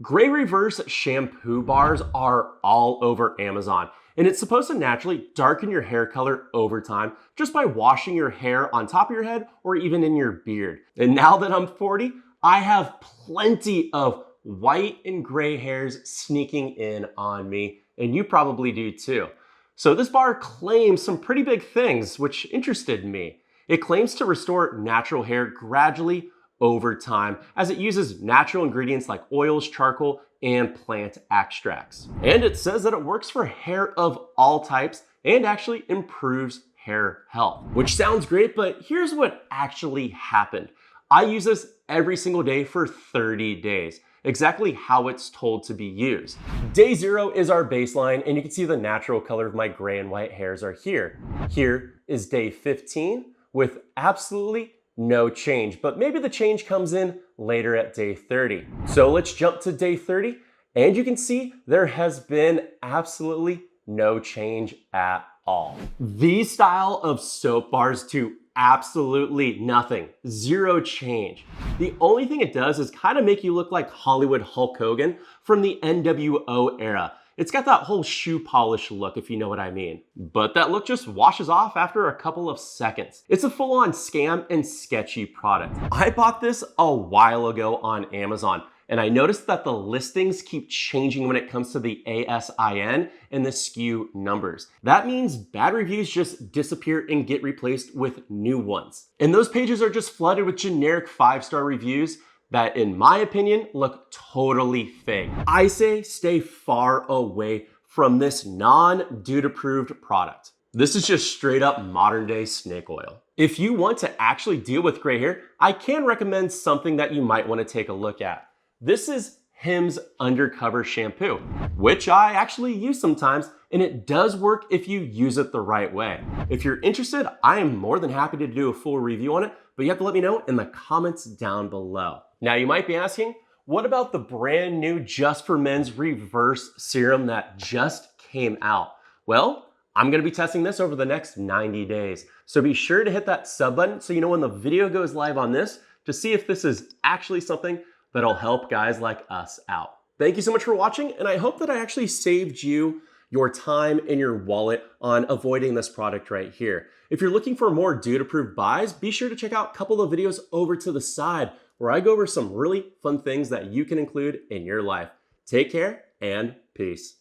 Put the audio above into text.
Gray Reverse shampoo bars are all over Amazon, and it's supposed to naturally darken your hair color over time just by washing your hair on top of your head or even in your beard. And now that I'm 40, I have plenty of white and gray hairs sneaking in on me, and you probably do too. So this bar claims some pretty big things, which interested me. It claims to restore natural hair gradually over time, as it uses natural ingredients like oils, charcoal, and plant extracts. And it says that it works for hair of all types and actually improves hair health. Which sounds great, but here's what actually happened. I use this every single day for 30 days. Exactly how it's told to be used. Day 0 is our baseline, and you can see the natural color of my gray and white hairs are here. Here is day 15 with absolutely no change, but maybe the change comes in later at day 30. So let's jump to day 30, and you can see there has been absolutely no change at all. These style of soap bars do absolutely nothing, zero change. The only thing it does is kind of make you look like Hollywood Hulk Hogan from the NWO era. It's got that whole shoe polish look, if you know what I mean. But that look just washes off after a couple of seconds. It's a full-on scam and sketchy product. I bought this a while ago on Amazon, and I noticed that the listings keep changing when it comes to the ASIN and the SKU numbers. That means bad reviews just disappear and get replaced with new ones. And those pages are just flooded with generic 5-star reviews that, in my opinion, look totally fake. I say stay far away from this non-dude approved product. This is just straight up modern day snake oil. If you want to actually deal with gray hair, I can recommend something that you might want to take a look at. This is Hims Undercover Shampoo, which I actually use sometimes, and it does work if you use it the right way. If you're interested, I am more than happy to do a full review on it, but you have to let me know in the comments down below. Now you might be asking, what about the brand new Just for Men's Reverse Serum that just came out? Well, I'm gonna be testing this over the next 90 days. So be sure to hit that sub button so you know when the video goes live on this to see if this is actually something that'll help guys like us out. Thank you so much for watching, and I hope that I actually saved you your time and your wallet on avoiding this product right here. If you're looking for more dude-approved buys, be sure to check out a couple of videos over to the side where I go over some really fun things that you can include in your life. Take care and peace.